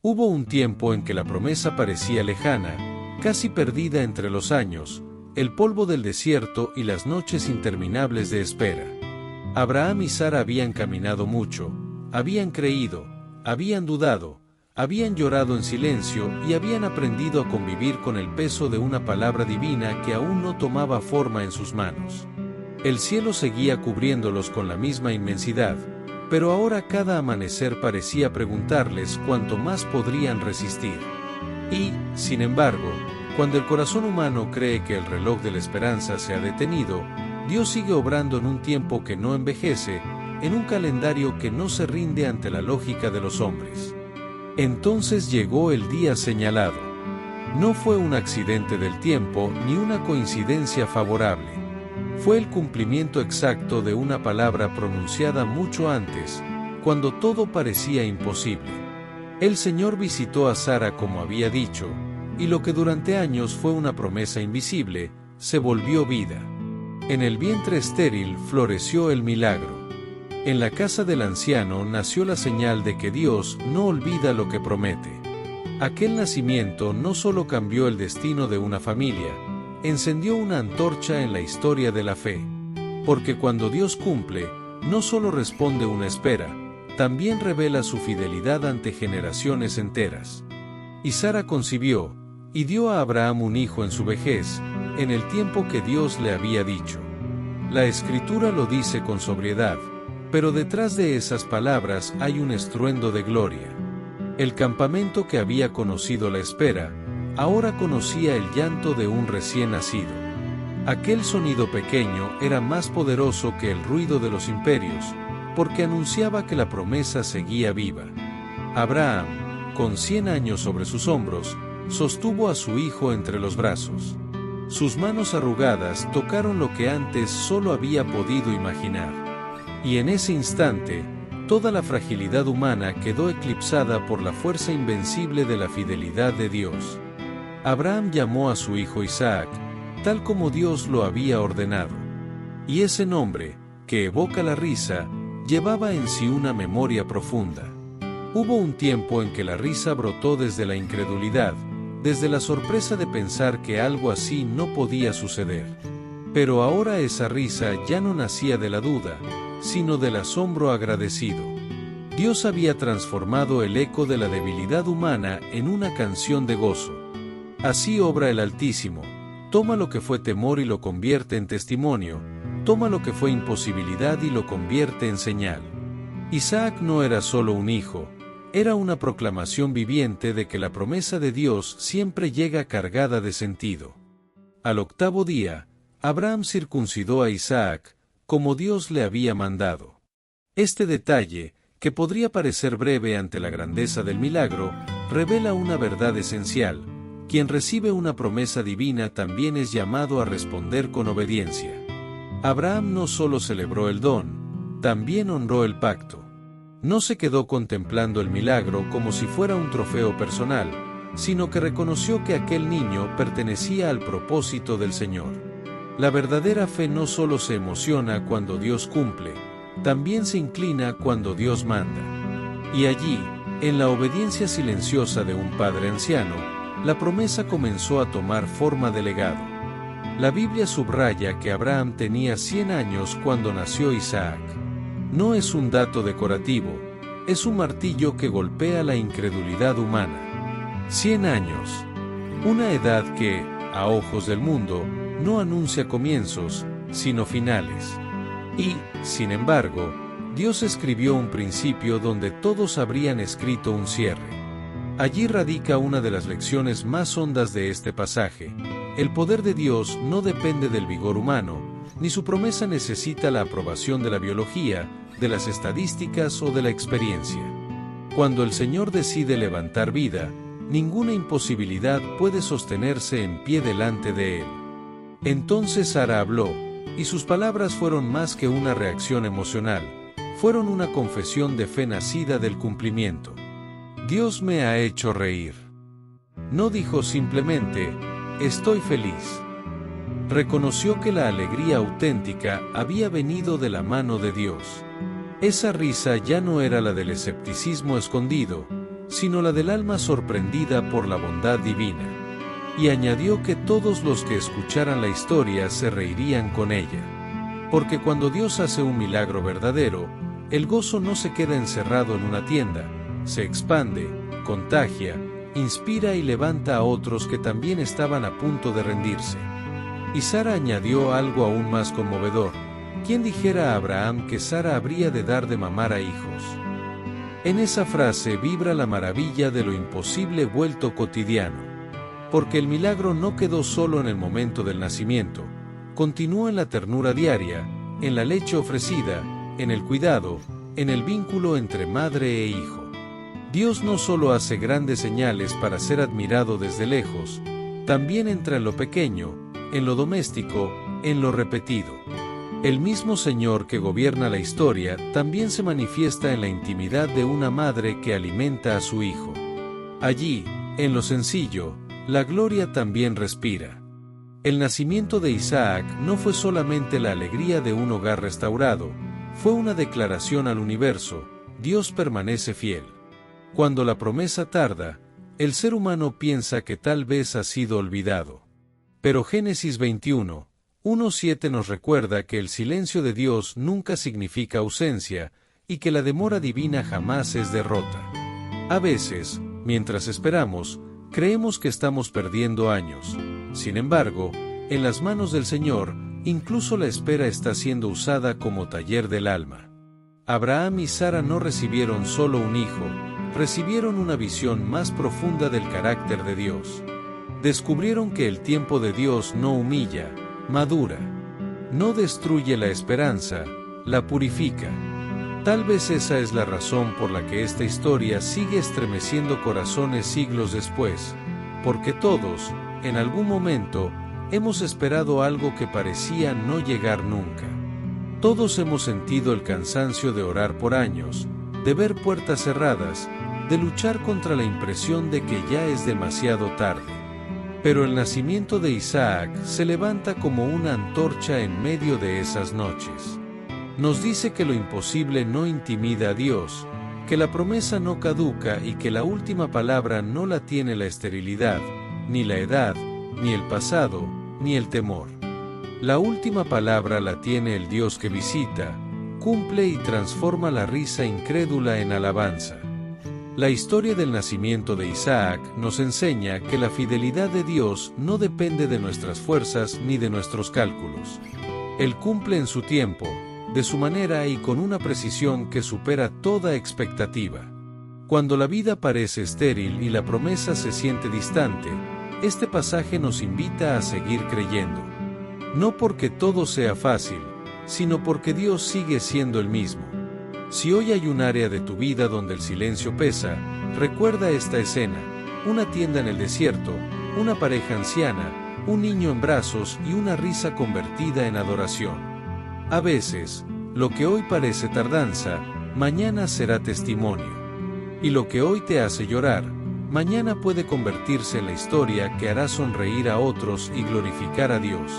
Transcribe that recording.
Hubo un tiempo en que la promesa parecía lejana, casi perdida entre los años, el polvo del desierto y las noches interminables de espera. Abraham y Sara habían caminado mucho, habían creído, habían dudado, habían llorado en silencio y habían aprendido a convivir con el peso de una palabra divina que aún no tomaba forma en sus manos. El cielo seguía cubriéndolos con la misma inmensidad, pero ahora cada amanecer parecía preguntarles cuánto más podrían resistir. Y, sin embargo, cuando el corazón humano cree que el reloj de la esperanza se ha detenido, Dios sigue obrando en un tiempo que no envejece, en un calendario que no se rinde ante la lógica de los hombres. Entonces llegó el día señalado. No fue un accidente del tiempo ni una coincidencia favorable. Fue el cumplimiento exacto de una palabra pronunciada mucho antes, cuando todo parecía imposible. El Señor visitó a Sara como había dicho, y lo que durante años fue una promesa invisible, se volvió vida. En el vientre estéril floreció el milagro. En la casa del anciano nació la señal de que Dios no olvida lo que promete. Aquel nacimiento no solo cambió el destino de una familia, encendió una antorcha en la historia de la fe. Porque cuando Dios cumple, no solo responde una espera, también revela su fidelidad ante generaciones enteras. Y Sara concibió, y dio a Abraham un hijo en su vejez, en el tiempo que Dios le había dicho. La Escritura lo dice con sobriedad, pero detrás de esas palabras hay un estruendo de gloria. El campamento que había conocido la espera, ahora conocía el llanto de un recién nacido. Aquel sonido pequeño era más poderoso que el ruido de los imperios, porque anunciaba que la promesa seguía viva. Abraham, con 100 años sobre sus hombros, sostuvo a su hijo entre los brazos. Sus manos arrugadas tocaron lo que antes solo había podido imaginar. Y en ese instante, toda la fragilidad humana quedó eclipsada por la fuerza invencible de la fidelidad de Dios. Abraham llamó a su hijo Isaac, tal como Dios lo había ordenado. Y ese nombre, que evoca la risa, llevaba en sí una memoria profunda. Hubo un tiempo en que la risa brotó desde la incredulidad, desde la sorpresa de pensar que algo así no podía suceder. Pero ahora esa risa ya no nacía de la duda, sino del asombro agradecido. Dios había transformado el eco de la debilidad humana en una canción de gozo. Así obra el Altísimo, toma lo que fue temor y lo convierte en testimonio, toma lo que fue imposibilidad y lo convierte en señal. Isaac no era solo un hijo, era una proclamación viviente de que la promesa de Dios siempre llega cargada de sentido. Al octavo día, Abraham circuncidó a Isaac, como Dios le había mandado. Este detalle, que podría parecer breve ante la grandeza del milagro, revela una verdad esencial: quien recibe una promesa divina también es llamado a responder con obediencia. Abraham no solo celebró el don, también honró el pacto. No se quedó contemplando el milagro como si fuera un trofeo personal, sino que reconoció que aquel niño pertenecía al propósito del Señor. La verdadera fe no solo se emociona cuando Dios cumple, también se inclina cuando Dios manda. Y allí, en la obediencia silenciosa de un padre anciano, la promesa comenzó a tomar forma de legado. La Biblia subraya que Abraham tenía 100 años cuando nació Isaac. No es un dato decorativo, es un martillo que golpea la incredulidad humana. 100 años. Una edad que, a ojos del mundo, no anuncia comienzos, sino finales. Y, sin embargo, Dios escribió un principio donde todos habrían escrito un cierre. Allí radica una de las lecciones más hondas de este pasaje. El poder de Dios no depende del vigor humano, ni su promesa necesita la aprobación de la biología, de las estadísticas o de la experiencia. Cuando el Señor decide levantar vida, ninguna imposibilidad puede sostenerse en pie delante de Él. Entonces Sara habló, y sus palabras fueron más que una reacción emocional, fueron una confesión de fe nacida del cumplimiento. Dios me ha hecho reír. No dijo simplemente, estoy feliz. Reconoció que la alegría auténtica había venido de la mano de Dios. Esa risa ya no era la del escepticismo escondido, sino la del alma sorprendida por la bondad divina. Y añadió que todos los que escucharan la historia se reirían con ella. Porque cuando Dios hace un milagro verdadero, el gozo no se queda encerrado en una tienda, se expande, contagia, inspira y levanta a otros que también estaban a punto de rendirse. Y Sara añadió algo aún más conmovedor: ¿quién dijera a Abraham que Sara habría de dar de mamar a hijos? En esa frase vibra la maravilla de lo imposible vuelto cotidiano. Porque el milagro no quedó solo en el momento del nacimiento, continuó en la ternura diaria, en la leche ofrecida, en el cuidado, en el vínculo entre madre e hijo. Dios no solo hace grandes señales para ser admirado desde lejos, también entra en lo pequeño, en lo doméstico, en lo repetido. El mismo Señor que gobierna la historia también se manifiesta en la intimidad de una madre que alimenta a su hijo. Allí, en lo sencillo, la gloria también respira. El nacimiento de Isaac no fue solamente la alegría de un hogar restaurado, fue una declaración al universo: Dios permanece fiel. Cuando la promesa tarda, el ser humano piensa que tal vez ha sido olvidado. Pero Génesis 21, 1-7 nos recuerda que el silencio de Dios nunca significa ausencia, y que la demora divina jamás es derrota. A veces, mientras esperamos, creemos que estamos perdiendo años. Sin embargo, en las manos del Señor, incluso la espera está siendo usada como taller del alma. Abraham y Sara no recibieron solo un hijo, recibieron una visión más profunda del carácter de Dios. Descubrieron que el tiempo de Dios no humilla, madura. No destruye la esperanza, la purifica. Tal vez esa es la razón por la que esta historia sigue estremeciendo corazones siglos después, porque todos, en algún momento, hemos esperado algo que parecía no llegar nunca. Todos hemos sentido el cansancio de orar por años, de ver puertas cerradas, de luchar contra la impresión de que ya es demasiado tarde. Pero el nacimiento de Isaac se levanta como una antorcha en medio de esas noches. Nos dice que lo imposible no intimida a Dios, que la promesa no caduca y que la última palabra no la tiene la esterilidad, ni la edad, ni el pasado, ni el temor. La última palabra la tiene el Dios que visita, cumple y transforma la risa incrédula en alabanza. La historia del nacimiento de Isaac nos enseña que la fidelidad de Dios no depende de nuestras fuerzas ni de nuestros cálculos. Él cumple en su tiempo, de su manera y con una precisión que supera toda expectativa. Cuando la vida parece estéril y la promesa se siente distante, este pasaje nos invita a seguir creyendo. No porque todo sea fácil, sino porque Dios sigue siendo el mismo. Si hoy hay un área de tu vida donde el silencio pesa, recuerda esta escena: una tienda en el desierto, una pareja anciana, un niño en brazos y una risa convertida en adoración. A veces, lo que hoy parece tardanza, mañana será testimonio. Y lo que hoy te hace llorar, mañana puede convertirse en la historia que hará sonreír a otros y glorificar a Dios.